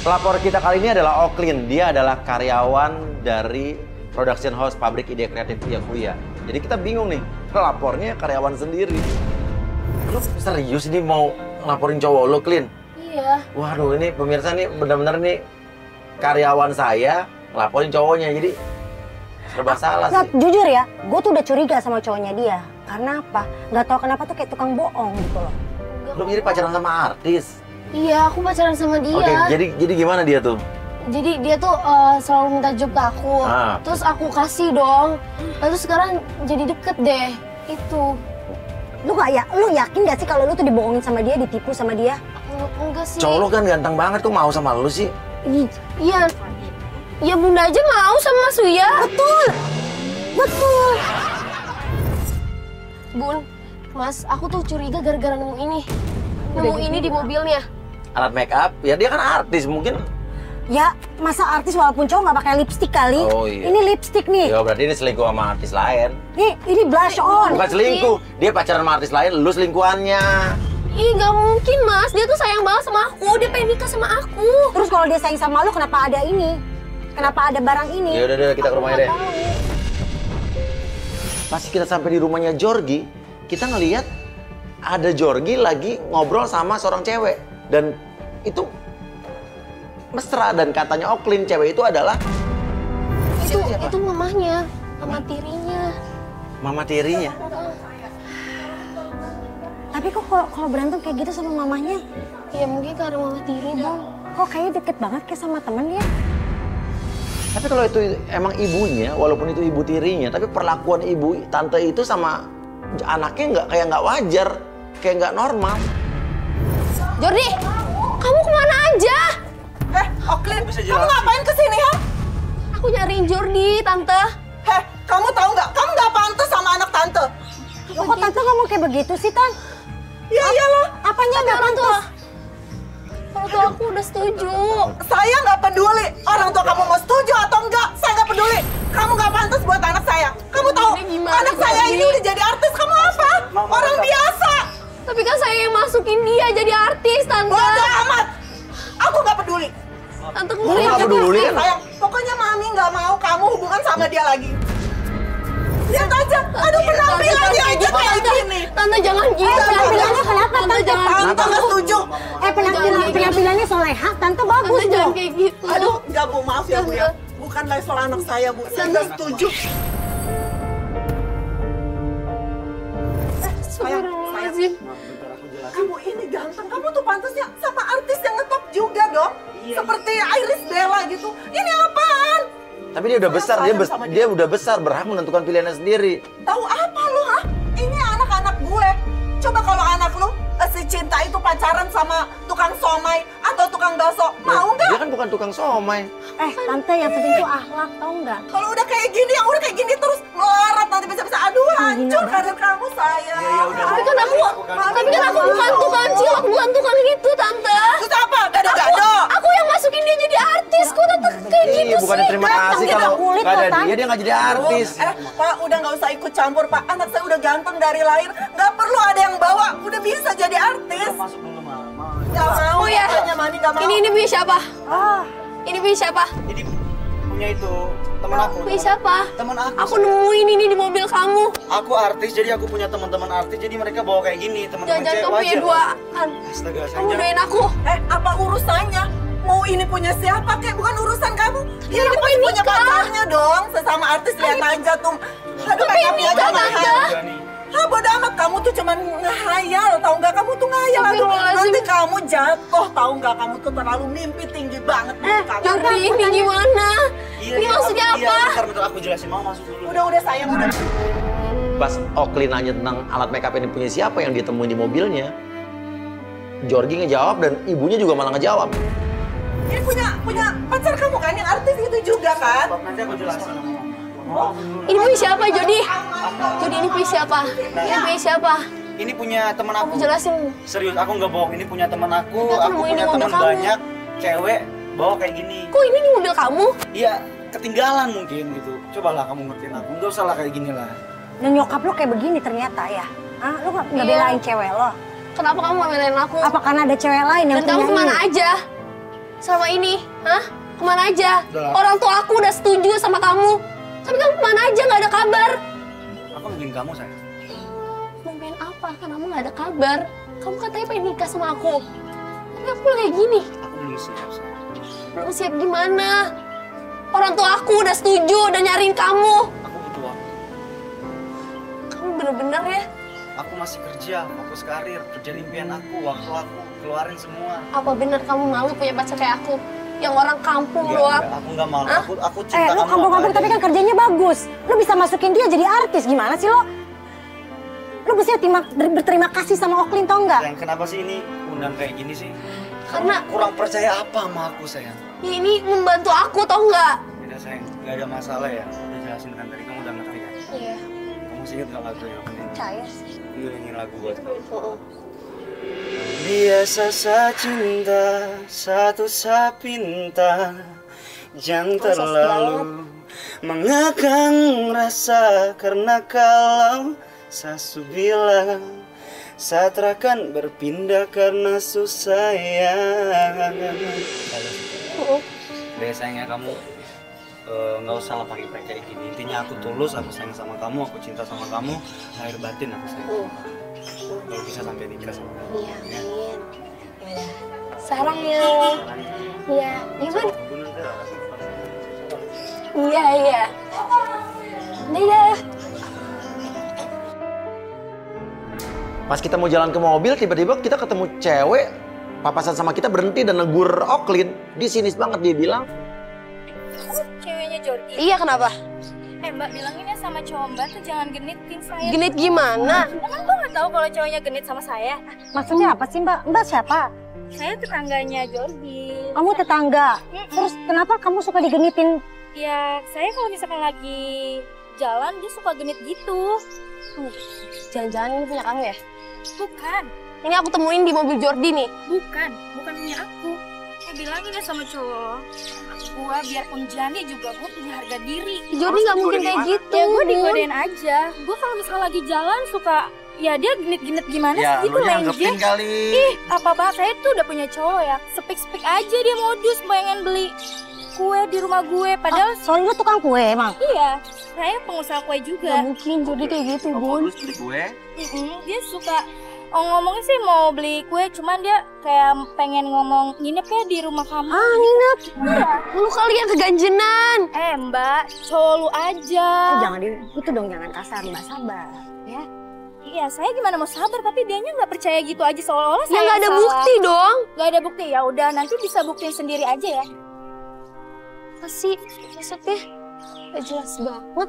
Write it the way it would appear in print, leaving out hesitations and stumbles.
Pelapor kita kali ini adalah Oklin. Dia adalah karyawan dari production house pabrik ide kreatif Uya. Jadi kita bingung nih, pelapornya karyawan sendiri. Lu serius nih mau ngelaporin cowok lo, Klin? Iya. Waduh, ini pemirsa nih bener-bener nih karyawan saya ngelaporin cowoknya. Jadi serba salah sih. Jujur ya, gue tuh udah curiga sama cowoknya dia. Karena apa? Nggak tahu kenapa tuh kayak tukang bohong gitu loh. Lu jadi pacaran sama artis? Iya, aku pacaran sama dia. Oke, jadi gimana dia tuh? Jadi dia tuh selalu minta job ke aku. Terus aku kasih dong. Lalu sekarang jadi deket deh. Itu. Lu yakin gak sih kalau lu tuh dibohongin sama dia, ditipu sama dia? Enggak sih. Cowok lu kan ganteng banget, kok mau sama lu sih? Iya. Ya Bunda aja mau sama Mas Uya. Betul. Betul. Bun, Mas, aku tuh curiga gara-gara nemu ini. Nemu ini di mobilnya. Alat make up? Ya dia kan artis, mungkin. Ya, masa artis walaupun cowok nggak pakai lipstick kali? Oh iya. Ini lipstick nih. Ya berarti ini selingkuh sama artis lain. Nih, ini blush on. Bukan selingkuh, dia pacaran sama artis lain, lu selingkuhannya. Ih, nggak mungkin, Mas. Dia tuh sayang banget sama aku. Dia pengen nikah sama aku. Terus kalau dia sayang sama lu, kenapa ada ini? Kenapa ada barang ini? Ya udah kita ke rumahnya deh. Pas kita sampai di rumahnya Jorgi, kita ngelihat ada Jorgi lagi ngobrol sama seorang cewek. Dan itu mesra, dan katanya Oklin cewek itu adalah itu mamahnya, mama tirinya. Mama tirinya. Tapi kok kalau berantem kayak gitu sama mamahnya? Ya mungkin karena mama tiri, Bang. Kok kayaknya deket banget kayak sama temen ya? Tapi kalau itu emang ibunya, walaupun itu ibu tirinya, tapi perlakuan ibu tante itu sama anaknya nggak wajar, kayak nggak normal. Jordi, kamu kemana aja? Oklin, kamu ngapain kesini ya? Aku nyariin Jordi, Tante. Kamu tahu nggak? Kamu nggak pantas sama anak tante. Loh, kok tante ngomong kayak begitu sih, Tan? Ya iyalah. Apanya nggak pantas? Orang tua aku udah setuju. Saya nggak peduli orang tua kamu mau setuju atau enggak. Saya nggak peduli. Kamu nggak pantas buat anak saya. Kamu tahu anak saya ini udah jadi artis. Kamu apa? Orang biasa. Tapi kan saya yang masukin dia jadi artis, Tante. Bodoh amat. Aku nggak peduli. Tante Kamu nggak peduli kan? Sayang, pokoknya Mami nggak mau kamu hubungan sama dia lagi. Lihat aja, aduh penampilannya aja kayak gini. Tante jangan gitu. Penampilannya kenapa, Tante jangan. Tante nggak setuju. Penampilannya soleha, tante bagus Tante jangan dong. kayak gitu. Aduh, enggak Bu, maaf ya Bu ya. Bukan level anak saya Bu, saya nggak setuju. Astagfirullahaladzim. Kamu ini ganteng, kamu tuh pantasnya sama artis yang ngetop juga dong. Seperti Iris Bella gitu. Ini apaan? Tapi dia udah besar, dia udah besar, berhak menentukan pilihannya sendiri. Tahu apa lu, ha? Ini anak-anak gue. Coba kalau anak lu si Cinta itu pacaran sama tukang somai atau tukang bakso, mau nggak? Dia kan bukan tukang somai. Tante yang penting tuh akhlak, tau nggak? Kalau udah kayak gini, yang udah kayak gini terus melarat nanti bisa-bisa aduh hancur karir kamu sayang. Tapi kan aku bukan tukang cilok, bukan tukang gitu, Tante. Terus apa? Gado-gado. Aku yang masukin dia jadi artis, kok Tante kayak gitu Iya, bukan sih? terima kasih kalau nggak ada dia nggak jadi artis. Pak, udah nggak usah ikut campur, Pak. Anak saya udah ganteng dari lahir. Nggak perlu ada yang bawa. Udah bisa jadi artis. Masuk dulu, Mama. Nggak mau. Oh ya, Makanya Mami nggak mau. ini punya siapa? Ini punya siapa? Ini punya itu teman aku. Punya siapa? Teman aku. Aku nemuin ini di mobil kamu. Aku artis, jadi aku punya teman-teman artis, jadi mereka bawa kayak gini, teman-teman Jangan cewek kamu punya wajar. duaan. Astaga, Kamu doain aku. Apa urusannya? Mau ini punya siapa kek? Bukan urusan kamu. Dia ini pasti punya nikah. pacarnya dong. Sesama artis lihat aja tuh. Aduh, pengen make upnya aja nikah, mahal. Tante. Bodo amat, kamu tuh cuman ngehayal, tahu nggak? Kamu tuh ngehayal, aduh, nanti kamu jatuh, tahu nggak? Kamu tuh terlalu mimpi tinggi banget. Jordi, ini gimana? Ini maksudnya apa? Bentar, aku jelasin. Mau masuk dulu. Udah sayang, udah. Pas Oklin nanya tentang alat makeup ini punya siapa yang dia temuin di mobilnya, Jorgi ngejawab dan ibunya juga malah ngejawab. Ini punya pacar kamu kan, yang artis itu juga kan? Nanti aku jelasin. Ini punya siapa, Jordi? Jordi, ini punya siapa? Ini punya siapa? Ini punya teman aku. Jelasin. Serius, aku nggak bohong. Ini punya teman aku. Aku Aku nemuin punya di mobil teman kamu. banyak cewek bawa kayak gini. Kok ini di mobil kamu? Iya, ketinggalan mungkin gitu. Cobalah kamu ngertiin aku. Nggak usah lah kayak gini lah. Dan nyokap lo kayak begini ternyata ya? Lu nggak Iya. belain cewek lo? Kenapa kamu nggak belain aku? Apa karena ada cewek lain yang Dan kamu punya kemana ini? aja? selama ini? Hah? Kemana aja? Udah. Orang tua aku udah setuju sama kamu. Tapi kamu kemana aja, nggak ada kabar. Aku nungguin kamu, sayang. Nungguin apa? Kan kamu nggak ada kabar. Kamu katanya pengen nikah sama aku. Tapi aku kayak gini. Aku belum siap, sayang. Belum siap gimana? Orang tua aku udah setuju, udah nyariin kamu. Aku butuh waktu. Kamu bener-bener ya? Aku masih kerja, fokus karir, kerja impian aku, waktu aku, keluarin semua. Apa bener kamu malu punya pacar kayak aku? Yang orang kampung doang. Aku nggak malu. Hah? Aku cinta Lu kamu. kampung-kampung tapi kan kerjanya bagus. Lu bisa masukin dia jadi artis, gimana sih lo? Lu bisa berterima kasih sama Oklin, tau nggak? Sayang, kenapa sih ini undang kayak gini sih? Karena Kurang percaya apa sama aku, sayang? ini membantu aku, tau nggak? Tidak, sayang. Nggak ada masalah ya. Udah jelasin kan tadi, kamu udah ngerti kan? Iya. Kamu masih ingat nggak lagu yang aku nyanyi? Percaya sih. Nyanyiin lagu buat kamu. Biasa sa cinta, satu sa pinta, jangan terlalu mengekang rasa, karena kalau sasu bilang saat akan berpindah karena susah ya. Biasanya kamu nggak usah lah pakai kayak gini. Intinya aku tulus, aku sayang sama kamu, aku cinta sama kamu, lahir batin aku sayang sama kamu. Kalau bisa sampai nikah sama kamu. Iya, amin. Yaudah. Sarang ya. Iya. Gimana? Iya, iya. Dadah. Pas kita mau jalan ke mobil, tiba-tiba kita ketemu cewek papasan sama kita, berhenti dan negur Oklin. Dia sinis banget, dia bilang. Ceweknya Jordi. Iya, kenapa? Mbak bilangin ya sama cowok Mbak tuh jangan genitin saya. Genit gimana? Emang Mbak nggak tahu kalau cowoknya genit sama saya? Maksudnya apa sih, Mbak? Mbak siapa? Saya tetangganya Jordi. Kamu tetangga. Terus kenapa kamu suka digenitin? Ya saya kalau misalkan lagi jalan dia suka genit gitu. Jangan-jangan ini punya kamu ya? Bukan, Ini aku temuin di mobil Jordi nih. bukan punya aku. Saya bilangin ya sama cowok. Gua biarpun jani juga gua punya harga diri. Jordi nggak mungkin kayak gitu. Ya gua digodain aja. Gua kalau misalnya lagi jalan suka ya dia genit-genit gimana Ya, sih gitu lu nyanggepin lenje. kali. Ih, apa banget, saya tuh udah punya cowok ya. Sepik-sepik aja dia modus pengen beli kue di rumah gue. Padahal Soalnya lu tukang kue emang. iya, saya pengusaha kue Nggak juga. mungkin Jordi kayak gitu, Bun. Modus beli gue. Dia suka ngomongnya sih mau beli kue, cuman dia kayak pengen ngomong nginep ya di rumah kamu. Ah, nginep. Iya. Lu kali yang keganjenan. Mbak, cowok lu aja. Jangan itu dong, jangan kasar, Mbak, sabar. Ya. Iya, saya gimana mau sabar tapi dianya nggak percaya gitu aja seolah-olah Ya saya nggak ada salah. bukti dong. Nggak ada bukti, ya udah nanti bisa buktiin sendiri aja ya. Apa sih maksudnya? Gak jelas banget.